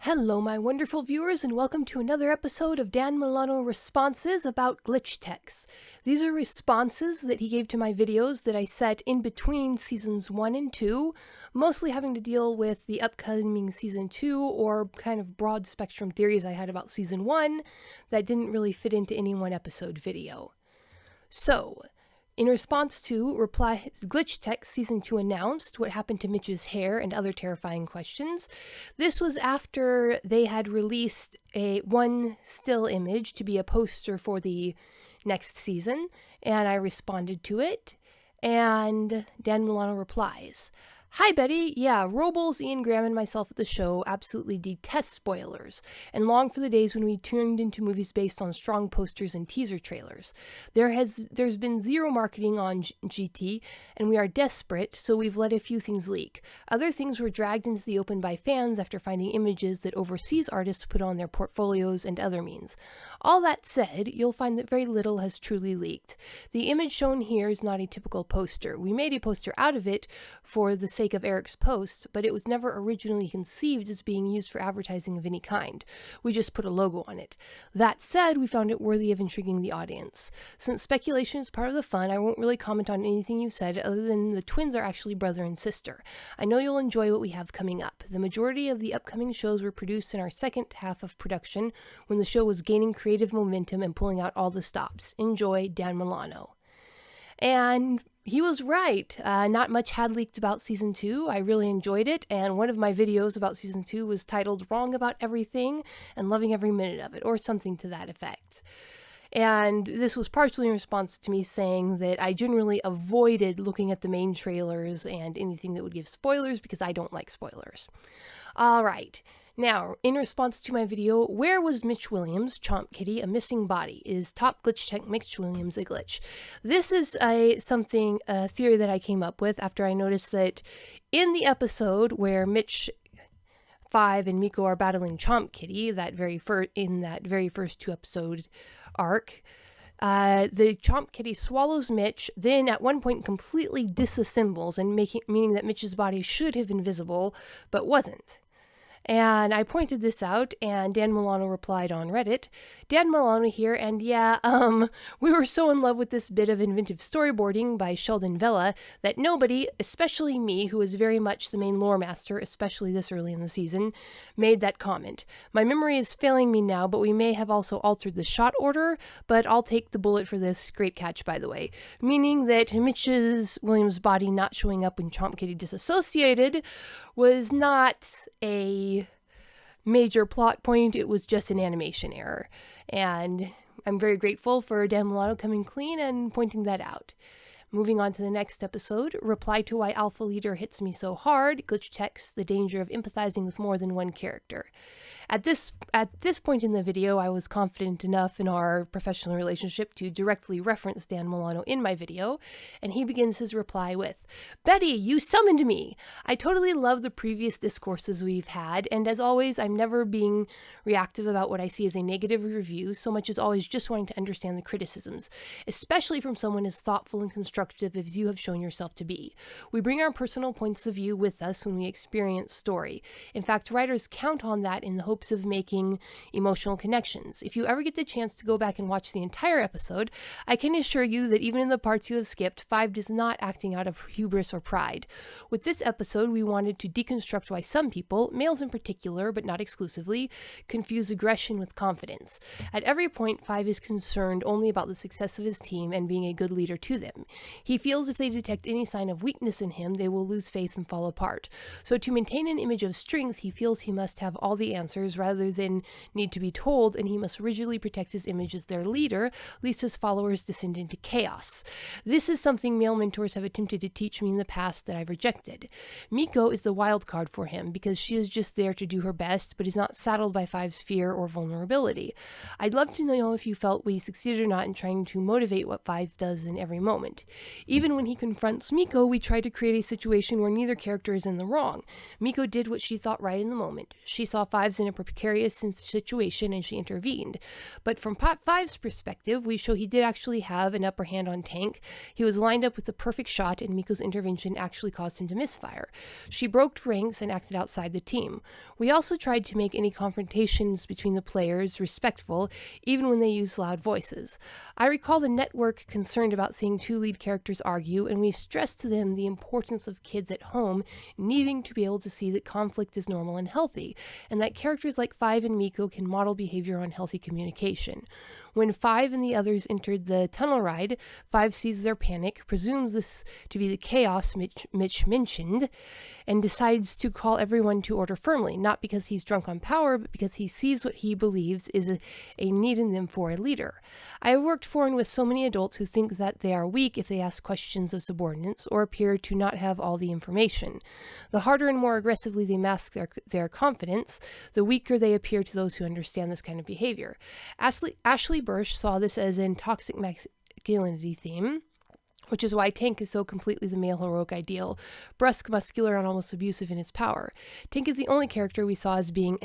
Hello, my wonderful viewers, and welcome to another episode of Dan Milano Responses about glitch techs. These are responses that he gave to my videos that I set in between seasons 1 and 2, mostly having to deal with the upcoming season 2 or kind of broad spectrum theories I had about season 1 that didn't really fit into any one episode video. So, in response to Replies Glitch Tech Season 2 announced what happened to Mitch's hair and other terrifying questions. This was after they had released one still image to be a poster for the next season, and I responded to it, and Dan Milano replies, "Hi Betty, yeah, Robles, Ian Graham, and myself at the show absolutely detest spoilers, and long for the days when we turned into movies based on strong posters and teaser trailers. There's been zero marketing on GT, and we are desperate, so we've let a few things leak. Other things were dragged into the open by fans after finding images that overseas artists put on their portfolios and other means. All that said, you'll find that very little has truly leaked. The image shown here is not a typical poster. We made a poster out of it for the sake of Eric's post, but it was never originally conceived as being used for advertising of any kind. We just put a logo on it. That said, we found it worthy of intriguing the audience. Since speculation is part of the fun, I won't really comment on anything you said other than the twins are actually brother and sister. I know you'll enjoy what we have coming up. The majority of the upcoming shows were produced in our second half of production when the show was gaining creative momentum and pulling out all the stops. Enjoy, Dan Milano." And he was right. Not much had leaked about Season 2. I really enjoyed it, and one of my videos about Season 2 was titled Wrong About Everything and Loving Every Minute of It, or something to that effect. And this was partially in response to me saying that I generally avoided looking at the main trailers and anything that would give spoilers because I don't like spoilers. Alright. Now, in response to my video, Where Was Mitch Williams, Chomp Kitty, a Missing Body? Is Top Glitch Tech Mitch Williams a glitch? This is a theory that I came up with after I noticed that in the episode where Mitch 5 and Me-K.O are battling Chomp Kitty, in that very first 2-episode arc, the Chomp Kitty swallows Mitch, then at one point completely disassembles, and meaning that Mitch's body should have been visible, but wasn't. And I pointed this out, and Dan Milano replied on Reddit, "Dan Milano here, and yeah, we were so in love with this bit of inventive storyboarding by Sheldon Vella that nobody, especially me, who is very much the main lore master, especially this early in the season, made that comment. My memory is failing me now, but we may have also altered the shot order, but I'll take the bullet for this. Great catch, by the way." Meaning that Mitch's Williams' body not showing up when Chomp Kitty disassociated was not a major plot point, it was just an animation error. And I'm very grateful for Dan Milano coming clean and pointing that out. Moving on to the next episode, Reply to Why Alpha Leader Hits Me So Hard, Glitch Tech's The Danger of Empathizing with More Than One Character. At this point in the video, I was confident enough in our professional relationship to directly reference Dan Milano in my video, and he begins his reply with, "Betty, you summoned me! I totally love the previous discourses we've had, and as always, I'm never being reactive about what I see as a negative review, so much as always just wanting to understand the criticisms, especially from someone as thoughtful and constructive as you have shown yourself to be. We bring our personal points of view with us when we experience story. In fact, writers count on that in the hopes of making emotional connections. If you ever get the chance to go back and watch the entire episode, I can assure you that even in the parts you have skipped, 5 is not acting out of hubris or pride. With this episode, we wanted to deconstruct why some people, males in particular, but not exclusively, confuse aggression with confidence. At every point, 5 is concerned only about the success of his team and being a good leader to them. He feels if they detect any sign of weakness in him, they will lose faith and fall apart. So to maintain an image of strength, he feels he must have all the answers rather than need to be told, and he must rigidly protect his image as their leader, lest his followers descend into chaos. This is something male mentors have attempted to teach me in the past that I've rejected. Me-K.O is the wild card for him because she is just there to do her best, but is not saddled by 5's fear or vulnerability. I'd love to know if you felt we succeeded or not in trying to motivate what 5 does in every moment. Even when he confronts Me-K.O, we try to create a situation where neither character is in the wrong. Me-K.O did what she thought right in the moment. She saw 5's inappropriate precarious situation and she intervened. But from Pot 5's perspective, we show he did actually have an upper hand on Tank. He was lined up with the perfect shot, and Me-K.O's intervention actually caused him to misfire. She broke ranks and acted outside the team. We also tried to make any confrontations between the players respectful, even when they used loud voices. I recall the network concerned about seeing two lead characters argue, and we stressed to them the importance of kids at home needing to be able to see that conflict is normal and healthy, and that characters like Five and Me-K.O can model behavior on healthy communication. When Five and the others entered the tunnel ride, Five sees their panic, presumes this to be the chaos Mitch mentioned, and decides to call everyone to order firmly, not because he's drunk on power, but because he sees what he believes is a need in them for a leader. I have worked for and with so many adults who think that they are weak if they ask questions of subordinates or appear to not have all the information. The harder and more aggressively they mask their confidence, the weaker they appear to those who understand this kind of behavior. Ashley Bursch saw this as a toxic masculinity theme, which is why Tank is so completely the male heroic ideal, brusque, muscular, and almost abusive in his power. Tank is the only character we saw as being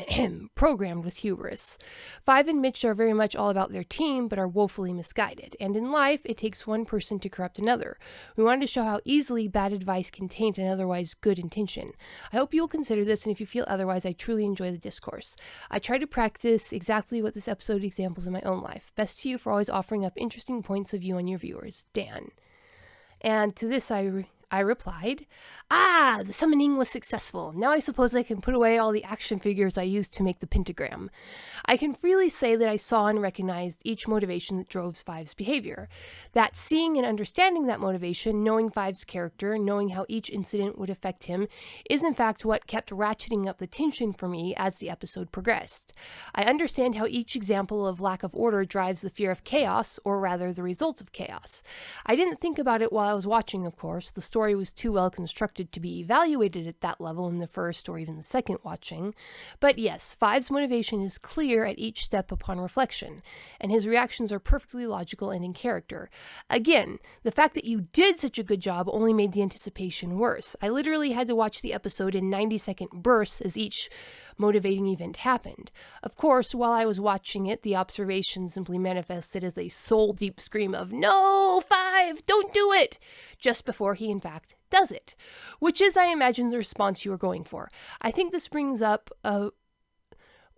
programmed with hubris. Five and Mitch are very much all about their team, but are woefully misguided. And in life, it takes one person to corrupt another. We wanted to show how easily bad advice can taint an otherwise good intention. I hope you will consider this, and if you feel otherwise, I truly enjoy the discourse. I try to practice exactly what this episode examples in my own life. Best to you for always offering up interesting points of view on your viewers. Dan. And to this I replied, the summoning was successful. Now I suppose I can put away all the action figures I used to make the pentagram. I can freely say that I saw and recognized each motivation that drove Five's behavior. That seeing and understanding that motivation, knowing Five's character, knowing how each incident would affect him, is in fact what kept ratcheting up the tension for me as the episode progressed. I understand how each example of lack of order drives the fear of chaos, or rather the results of chaos. I didn't think about it while I was watching, of course. The story was too well constructed to be evaluated at that level in the first or even the second watching. But yes, Five's motivation is clear at each step upon reflection, and his reactions are perfectly logical and in character. Again, the fact that you did such a good job only made the anticipation worse. I literally had to watch the episode in 90-second bursts as each motivating event happened. Of course, while I was watching it, the observation simply manifested as a soul-deep scream of, "No, Five, don't do it!" just before he in fact does it, which is, I imagine, the response you are going for. I think this brings up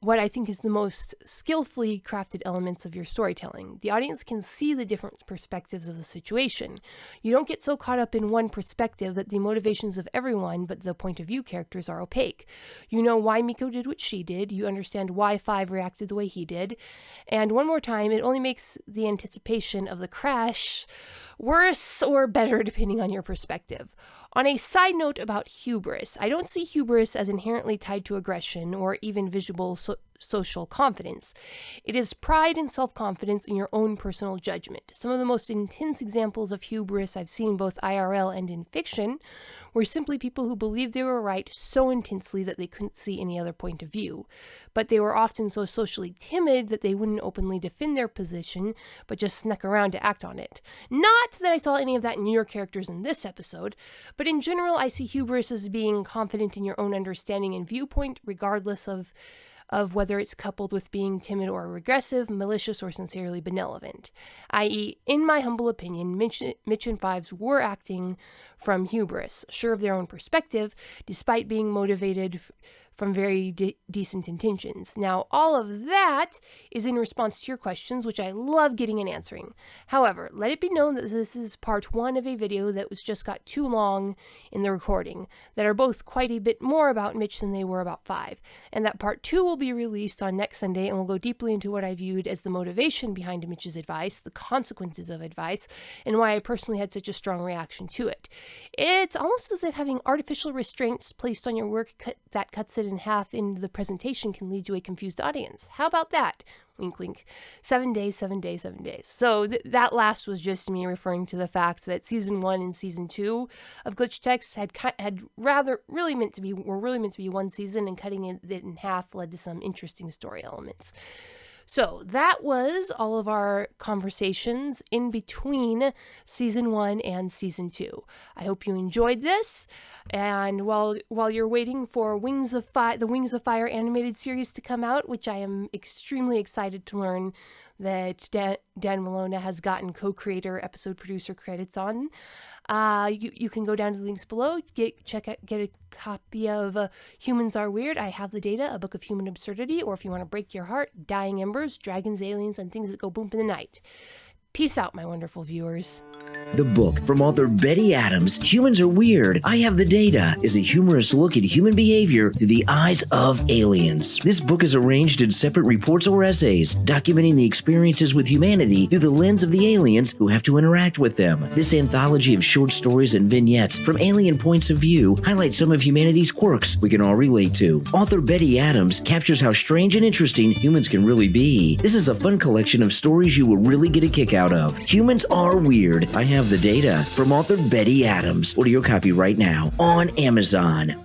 what I think is the most skillfully crafted elements of your storytelling. The audience can see the different perspectives of the situation. You don't get so caught up in one perspective that the motivations of everyone but the point of view characters are opaque. You know why Me-K.O did what she did. You understand why Five reacted the way he did. And one more time, it only makes the anticipation of the crash worse or better depending on your perspective. On a side note about hubris, I don't see hubris as inherently tied to aggression or even visible social confidence. It is pride and self-confidence in your own personal judgment. Some of the most intense examples of hubris I've seen both IRL and in fiction were simply people who believed they were right so intensely that they couldn't see any other point of view. But they were often so socially timid that they wouldn't openly defend their position, but just snuck around to act on it. Not that I saw any of that in your characters in this episode, but in general I see hubris as being confident in your own understanding and viewpoint, regardless of whether it's coupled with being timid or regressive, malicious or sincerely benevolent. I.e., in my humble opinion, Mitch and Fives were acting from hubris, sure of their own perspective, despite being motivated from very decent intentions. Now, all of that is in response to your questions, which I love getting and answering. However, let it be known that this is part one of a video that was just got too long in the recording, that are both quite a bit more about Mitch than they were about Five, and that part two will be released on next Sunday and will go deeply into what I viewed as the motivation behind Mitch's advice, the consequences of advice, and why I personally had such a strong reaction to it. It's almost as if having artificial restraints placed on your work that cuts it in half in the presentation can lead to a confused audience. How about that? Wink, wink. 7 days, 7 days, 7 days. So that last was just me referring to the fact that season 1 and season 2 of Glitch Text were really meant to be one season, and cutting it in half led to some interesting story elements. So that was all of our conversations in between season 1 and season 2. I hope you enjoyed this. And while you're waiting for the Wings of Fire animated series to come out, which I am extremely excited to learn that Dan Malone has gotten co-creator, episode producer credits on, you can go down to the links below, get a copy of Humans Are Weird, I Have the Data, a book of human absurdity, or if you want to break your heart, Dying Embers, Dragons, Aliens, and Things That Go Boom in the Night. Peace out, my wonderful viewers. The book from author Betty Adams, Humans Are Weird, I Have the Data, is a humorous look at human behavior through the eyes of aliens. This book is arranged in separate reports or essays, documenting the experiences with humanity through the lens of the aliens who have to interact with them. This anthology of short stories and vignettes from alien points of view highlights some of humanity's quirks we can all relate to. Author Betty Adams captures how strange and interesting humans can really be. This is a fun collection of stories you will really get a kick out of. Humans Are Weird, I Have the Data, from author Betty Adams. Order your copy right now on Amazon.